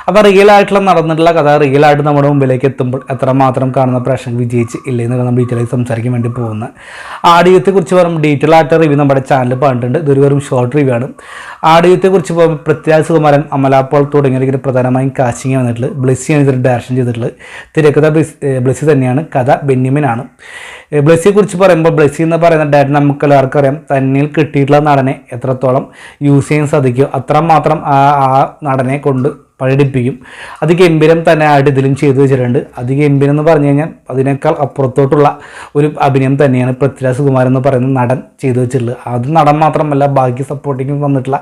അപ്പോൾ റിയൽ ആയിട്ടുള്ള നടന്നിട്ടുള്ള കഥ റിയൽ ആയിട്ട് നമ്മുടെ മുമ്പിലേക്ക് എത്തുമ്പോൾ എത്രമാത്രം കാണുന്ന പ്രേക്ഷകർ വിജയിച്ച് ഇല്ലെന്ന് നമ്മൾ ഡീറ്റെയിലായി സംസാരിക്കാൻ വേണ്ടി പോകുന്നത്. ആടുജീവിതത്തെക്കുറിച്ച് പറയുമ്പോൾ ഡീറ്റെയിൽ ആയിട്ട് റിവ്യൂ നമ്മുടെ ചാനലിൽ പറഞ്ഞിട്ടുണ്ട്. ഇതൊരു വെറും ഷോർട്ട് റിവ്യൂ ആണ്. ആടുജീവിതത്തെക്കുറിച്ച് പോകുമ്പോൾ പൃഥ്വിരാജ് സുകുമാരൻ, അമല പോൾ തുടങ്ങിയവർ പ്രധാനമായും കാസ്റ്റിംഗ് വന്നിട്ടുള്ളത്. ബ്ലെസ്സിയാണ് ഇതിൽ ഡയറക്ഷൻ ചെയ്തിട്ടുള്ളത്. തിരക്കഥ ബ്ലെസ്സി തന്നെയാണ്, കഥ ബെന്യാമിനാണ്. ബ്ലെസ്സിയെക്കുറിച്ച് പറയുമ്പോൾ ബ്ലെസ്സി എന്ന് പറയുന്ന ഡയറക്ടർ നമുക്ക് എല്ലാവർക്കും അറിയാം, തന്നിൽ കിട്ടിയിട്ടുള്ള നടനെ എത്രത്തോളം യൂസ് ചെയ്യാൻ സാധിക്കുമോ അത്രമാത്രം ആ നടനെ കൊണ്ട് പഴടിപ്പിക്കും. അത് ഗംഭീരം തന്നെ ആയിട്ട് ഇതിലും ചെയ്തു വെച്ചിട്ടുണ്ട്. അത് ഗംഭീരം എന്ന് പറഞ്ഞു കഴിഞ്ഞാൽ അതിനേക്കാൾ അപ്പുറത്തോട്ടുള്ള ഒരു അഭിനയം തന്നെയാണ് പൃഥ്വിരാജ് സുകുമാരൻ എന്ന് പറയുന്ന നടൻ ചെയ്തു വെച്ചിട്ടുള്ളത്. അത് നടൻ മാത്രമല്ല, ബാക്കി സപ്പോർട്ടിങ് വന്നിട്ടുള്ള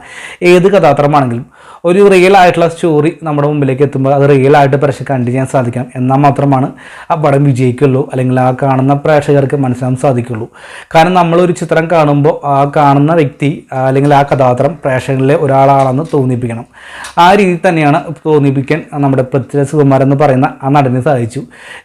ഏത് കഥാപാത്രമാണെങ്കിലും ഒരു റിയൽ ആയിട്ടുള്ള സ്റ്റോറി നമ്മുടെ മുമ്പിലേക്ക് എത്തുമ്പോൾ അത് റിയൽ ആയിട്ട് പ്രേക്ഷകർ കണ്ടു ചെയ്യാൻ സാധിക്കണം. എന്നാൽ മാത്രമാണ് ആ പടം വിജയിക്കുള്ളൂ, അല്ലെങ്കിൽ ആ കാണുന്ന പ്രേക്ഷകർക്ക് മനസ്സിലാക്കാൻ സാധിക്കുള്ളൂ. കാരണം നമ്മളൊരു ചിത്രം കാണുമ്പോൾ ആ കാണുന്ന വ്യക്തി അല്ലെങ്കിൽ ആ കഥാപാത്രം പ്രേക്ഷകരിലെ ഒരാളാണെന്ന് തോന്നിപ്പിക്കണം. ആ രീതി തന്നെയാണ് തോന്നിപ്പിക്കാൻ നമ്മുടെ പൃഥ്വിരാജ് സുകുമാരൻ എന്ന് പറയുന്ന ആ നടന് സാധിച്ചു.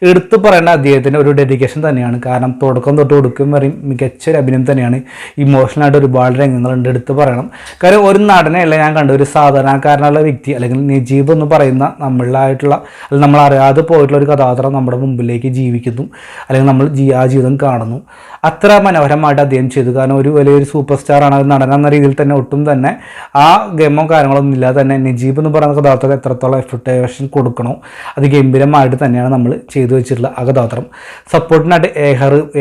എടുത്തു പറയേണ്ട അദ്ദേഹത്തിൻ്റെ ഒരു ഡെഡിക്കേഷൻ തന്നെയാണ്. കാരണം തുടക്കം തൊട്ട് ഒടുക്കം വരെയും മികച്ചൊരു അഭിനയം തന്നെയാണ്. ഇമോഷണലായിട്ട് ഒരുപാട് രംഗങ്ങളുണ്ട്, എടുത്ത് പറയണം. കാരണം ഒരു നടനെയല്ല ഞാൻ കണ്ട, ഒരു സാധാരണക്കാരനുള്ള വ്യക്തി അല്ലെങ്കിൽ നജീബ് എന്ന് പറയുന്ന നമ്മളായിട്ടുള്ള അല്ലെങ്കിൽ നമ്മൾ അറിയാതെ പോയിട്ടുള്ള ഒരു കഥാപാത്രം നമ്മുടെ മുമ്പിലേക്ക് ജീവിക്കുന്നു, അല്ലെങ്കിൽ നമ്മൾ ആ ജീവിതം കാണുന്നു. അത്ര മനോഹരമായിട്ട് അദ്ദേഹം ചെയ്തു. കാരണം ഒരു വലിയൊരു സൂപ്പർ സ്റ്റാറാണ്, ഒരു നടൻ എന്ന രീതിയിൽ തന്നെ ഒട്ടും തന്നെ ആ ഗെയിമോ കാര്യങ്ങളൊന്നും ഇല്ലാതെ തന്നെ നജീബ് എന്ന് പറയുന്ന കഥാപാത്രം എത്രത്തോളം എഫർട്ടേഷൻ കൊടുക്കണോ അത് ഗംഭീരമായിട്ട് തന്നെയാണ് നമ്മൾ ചെയ്തു വെച്ചിട്ടുള്ള ആ കഥാപാത്രം. സപ്പോർട്ടിനായിട്ട്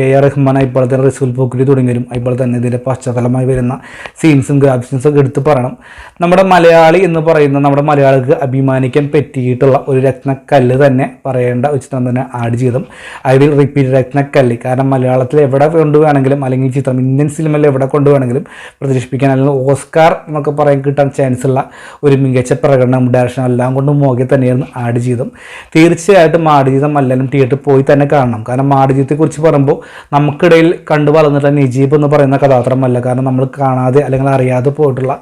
AR റഹ്മാൻ, അതുപോലെ തന്നെ റസൂൽ പോക്കുരി തുടങ്ങിയവരും, അതുപോലെ തന്നെ ഇതിൻ്റെ പശ്ചാത്തലമായി വരുന്ന സീൻസും ഗ്രാഫിക്സും ഒക്കെ എടുത്ത് പറയണം. നമ്മുടെ മലയാളി എന്ന് പറയുന്ന നമ്മുടെ മലയാളിക്ക് അഭിമാനിക്കാൻ പറ്റിയിട്ടുള്ള ഒരു രത്നക്കല്ല് തന്നെ പറയേണ്ട ഒരു ചിത്രം തന്നെ ആടുജീവിതം. ഐ വിൽ റിപ്പീറ്റ് രത്നക്കല്ല്. കാരണം മലയാളത്തിൽ എവിടെ കൊണ്ടുവേണമെങ്കിലും അല്ലെങ്കിൽ ചിത്രം ഇന്ത്യൻ സിനിമയിൽ എവിടെ കൊണ്ടുവേണമെങ്കിലും പ്രദർശിപ്പിക്കാൻ അല്ലെങ്കിൽ ഓസ്കാർ എന്നൊക്കെ പറയാൻ കിട്ടാൻ ചാൻസ് ഉള്ള ഒരു മികച്ച പ്രകടനം ഡയറക്ഷൻ എല്ലാം കൊണ്ടും മോഹി തന്നെയായിരുന്നു ആടുജീവിതം. തീർച്ചയായിട്ടും ആടുജീവിതം എല്ലാവരും തിയേറ്ററിൽ പോയി തന്നെ കാണണം. കാരണം ആടുജീവിതത്തെക്കുറിച്ച് പറയുമ്പോൾ നമുക്കിടയിൽ കണ്ടു വളർന്നിട്ടുള്ള നജീബ് എന്ന് പറയുന്ന കഥാപാത്രമല്ല. കാരണം നമ്മൾ കാണാതെ അല്ലെങ്കിൽ അറിയാതെ പോയിട്ടുള്ള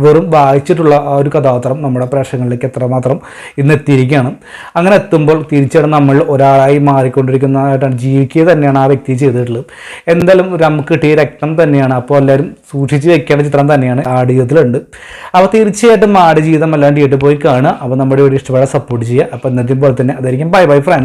വെറും വായിച്ചിട്ടുള്ള ആ ഒരു കഥാപാത്രം നമ്മുടെ പ്രേക്ഷകരിലേക്ക് എത്രമാത്രം ഇന്ന് എത്തിയിരിക്കുകയാണ്. അങ്ങനെ എത്തുമ്പോൾ തീർച്ചയായിട്ടും നമ്മൾ ഒരാളായി മാറിക്കൊണ്ടിരിക്കുന്നതായിട്ടാണ് ജീവിക്കുക തന്നെയാണ് ആ വ്യക്തി ചെയ്തിട്ടുള്ളത്. എന്തായാലും നമുക്ക് കിട്ടിയ രക്തം തന്നെയാണ്. അപ്പോൾ എല്ലാവരും സൂക്ഷിച്ച് വെക്കേണ്ട ചിത്രം തന്നെയാണ് ആടുജീവിതത്തിലുണ്ട്. അപ്പോൾ തീർച്ചയായിട്ടും ആടുജീവിതം എല്ലാം തിയേറ്ററിൽ പോയി കാണുക. അപ്പോൾ നമ്മുടെ വീഡിയോ ഇഷ്ടപ്പെടാൻ സപ്പോർട്ട് ചെയ്യുക. അപ്പോൾ ഇന്നത്തെ പോലെ തന്നെ അതായിരിക്കും. Bye bye friends.